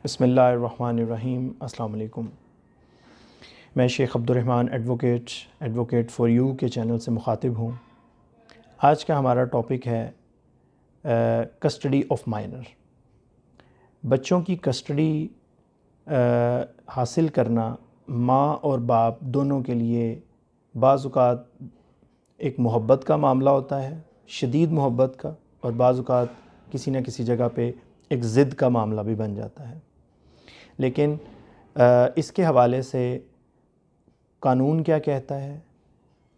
बिस्मिल्लाहिर्रहमानिर्रहीम। अस्सलाम वालेकुम। मैं Sheikh Abdurrahman advocate for you के चैनल से मुखातिब हूँ। आज का हमारा टॉपिक है कस्टडी ऑफ माइनर। बच्चों की कस्टडी हासिल करना माँ और बाप दोनों के लिए बाज़ औक़ात एक मोहब्बत का मामला होता है, शदीद मोहब्बत का, और बाज़ औक़ात किसी न किसी जगह पे एक ज़िद का मामला भी बन जाता है। लेकिन इसके हवाले से कानून क्या कहता है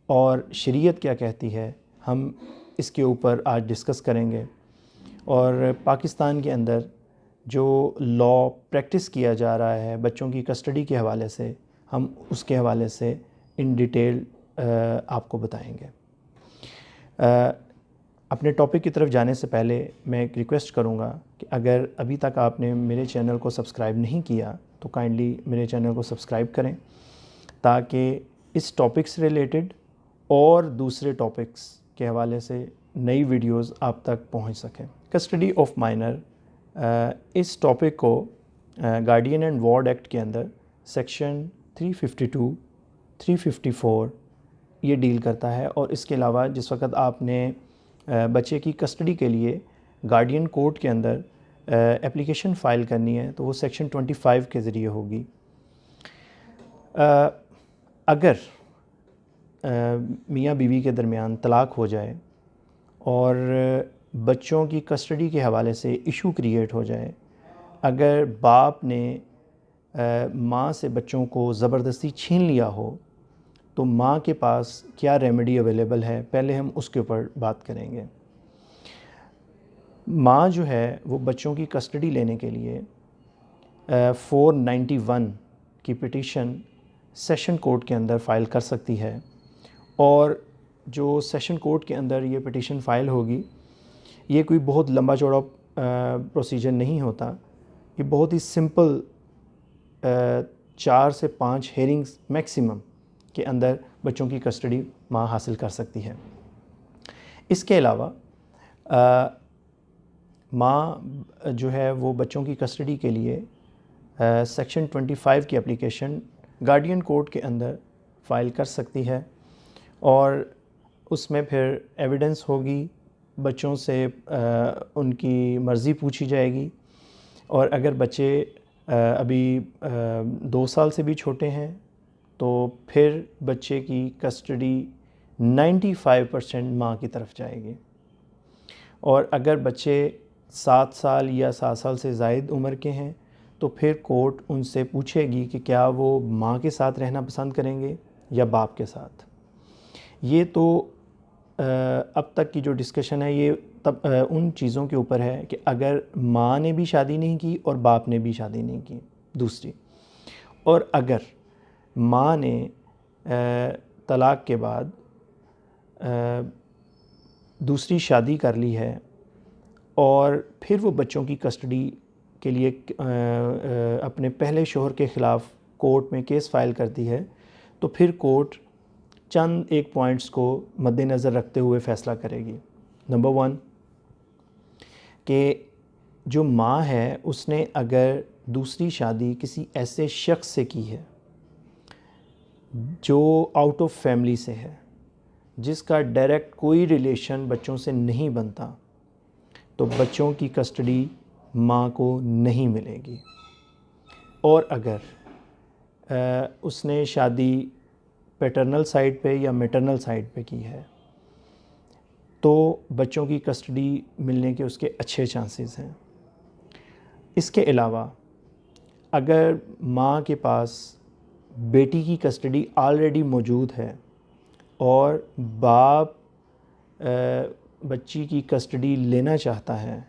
और शरीयत क्या कहती है, हम इसके ऊपर आज डिस्कस करेंगे। और पाकिस्तान के अंदर जो लॉ प्रैक्टिस किया जा रहा है बच्चों की कस्टडी के हवाले से, हम उसके हवाले से इन डिटेल आपको बताएंगे। अपने टॉपिक की तरफ जाने से पहले मैं एक रिक्वेस्ट करूंगा कि अगर अभी तक आपने मेरे चैनल को सब्सक्राइब नहीं किया तो काइंडली मेरे चैनल को सब्सक्राइब करें, ताकि इस टॉपिक से रिलेटेड और दूसरे टॉपिक्स के हवाले से नई वीडियोस आप तक पहुंच सकें। कस्टडी ऑफ माइनर, इस टॉपिक को गार्डियन एंड वार्ड एक्ट के अंदर सेक्शन 352, 354 ये डील करता है। और इसके अलावा जिस वक्त आपने बच्चे की कस्टडी के लिए गार्डियन कोर्ट के अंदर एप्लीकेशन फ़ाइल करनी है तो वो सेक्शन 25 के ज़रिए होगी। अगर मियाँ बीवी के दरमियान तलाक़ हो जाए और बच्चों की कस्टडी के हवाले से इशू क्रिएट हो जाए, अगर बाप ने माँ से बच्चों को ज़बरदस्ती छीन लिया हो, तो माँ के पास क्या रेमेडी अवेलेबल है, पहले हम उसके ऊपर बात करेंगे। माँ जो है वो बच्चों की कस्टडी लेने के लिए 491 की पिटीशन सेशन कोर्ट के अंदर फ़ाइल कर सकती है। और जो सेशन कोर्ट के अंदर ये पिटीशन फ़ाइल होगी, ये कोई बहुत लंबा चौड़ा प्रोसीजर नहीं होता। ये बहुत ही सिंपल 4 से 5 हेयरिंग्स मैक्सिमम के अंदर बच्चों की कस्टडी माँ हासिल कर सकती है। इसके अलावा माँ जो है वो बच्चों की कस्टडी के लिए सेक्शन 25 की एप्लीकेशन गार्डियन कोर्ट के अंदर फ़ाइल कर सकती है। और उसमें फिर एविडेंस होगी, बच्चों से उनकी मर्ज़ी पूछी जाएगी। और अगर बच्चे अभी 2 साल से भी छोटे हैं तो फिर बच्चे की कस्टडी 95% माँ की तरफ जाएगी। और अगर बच्चे 7 साल या 7 साल से ज़ायद उम्र के हैं तो फिर कोर्ट उनसे पूछेगी कि क्या वो माँ के साथ रहना पसंद करेंगे या बाप के साथ। ये तो अब तक की जो डिस्कशन है ये तब उन चीज़ों के ऊपर है कि अगर माँ ने भी शादी नहीं की और बाप ने भी शादी नहीं की दूसरी, और अगर माँ ने तलाक़ के बाद दूसरी शादी कर ली है और फिर वो बच्चों की कस्टडी के लिए अपने पहले शौहर के ख़िलाफ़ कोर्ट में केस फ़ाइल करती है, तो फिर कोर्ट चंद एक पॉइंट्स को मद्देनज़र रखते हुए फ़ैसला करेगी। नंबर 1 कि जो माँ है उसने अगर दूसरी शादी किसी ऐसे शख्स से की है जो आउट ऑफ फैमिली से है, जिसका डायरेक्ट कोई रिलेशन बच्चों से नहीं बनता, तो बच्चों की कस्टडी माँ को नहीं मिलेगी। और अगर उसने शादी पैटर्नल साइड पे या मैटरनल साइड पे की है तो बच्चों की कस्टडी मिलने के उसके अच्छे चांसेस हैं। इसके अलावा अगर माँ के पास बेटी की कस्टडी ऑलरेडी मौजूद है और बाप बच्ची की कस्टडी लेना चाहता है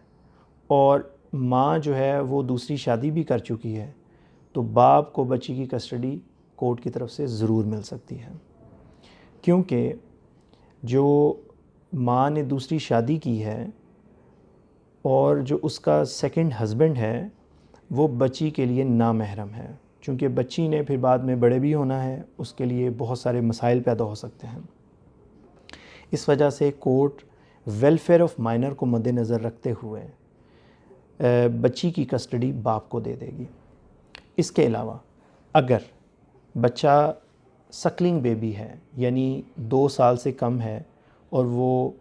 और माँ जो है वो दूसरी शादी भी कर चुकी है, तो बाप को बच्ची की कस्टडी कोर्ट की तरफ से ज़रूर मिल सकती है। क्योंकि जो माँ ने दूसरी शादी की है और जो उसका सेकंड हस्बैंड है वो बच्ची के लिए नामहरम है, क्योंकि बच्ची ने फिर बाद में बड़े भी होना है, उसके लिए बहुत सारे मसाइल पैदा हो सकते हैं। इस वजह से कोर्ट वेलफेयर ऑफ माइनर को मद्देनज़र रखते हुए बच्ची की कस्टडी बाप को दे देगी। इसके अलावा अगर बच्चा सकलिंग बेबी है, यानी 2 साल से कम है और वो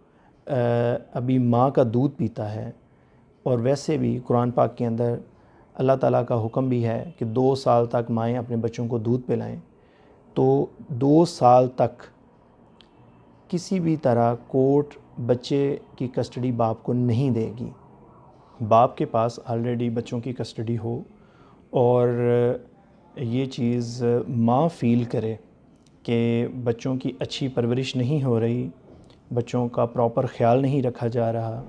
अभी माँ का दूध पीता है, और वैसे भी कुरान पाक के अंदर अल्लाह ताला का हुक्म भी है कि 2 साल तक माएँ अपने बच्चों को दूध पिलाएं, तो 2 साल तक किसी भी तरह कोर्ट बच्चे की कस्टडी बाप को नहीं देगी। बाप के पास ऑलरेडी बच्चों की कस्टडी हो और ये चीज़ माँ फ़ील करे कि बच्चों की अच्छी परवरिश नहीं हो रही, बच्चों का प्रॉपर ख़्याल नहीं रखा जा रहा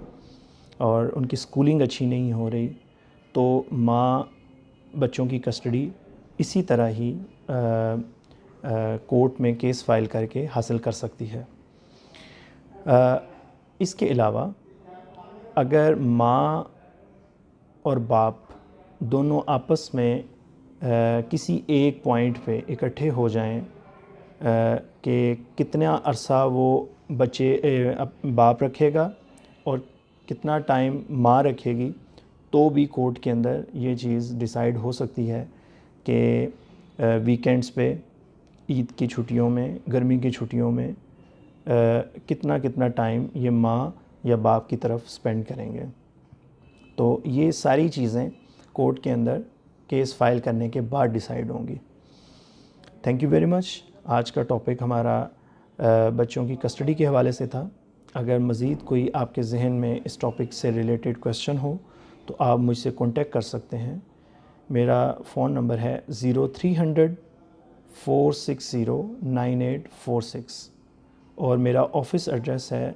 और उनकी स्कूलिंग अच्छी नहीं हो रही, तो माँ बच्चों की कस्टडी इसी तरह ही कोर्ट में केस फाइल करके हासिल कर सकती है। इसके अलावा अगर माँ और बाप दोनों आपस में किसी एक पॉइंट पे इकट्ठे हो जाएं कि कितना अरसा वो बच्चे बाप रखेगा और कितना टाइम माँ रखेगी, तो भी कोर्ट के अंदर ये चीज़ डिसाइड हो सकती है कि वीकेंड्स पे, ईद की छुट्टियों में, गर्मी की छुट्टियों में कितना कितना टाइम ये माँ या बाप की तरफ स्पेंड करेंगे। तो ये सारी चीज़ें कोर्ट के अंदर केस फाइल करने के बाद डिसाइड होंगी। Thank you very much. आज का टॉपिक हमारा बच्चों की कस्टडी के हवाले से था। अगर मज़ीद कोई आपके जहन में इस टॉपिक से रिलेटेड क्वेश्चन हो तो आप मुझसे कांटेक्ट कर सकते हैं। मेरा फ़ोन नंबर है 0300 460 9846 और मेरा ऑफ़िस एड्रेस है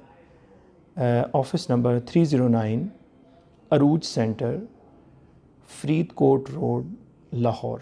ऑफ़िस नंबर 309 अरूज सेंटर, फरीदकोट रोड, लाहौर।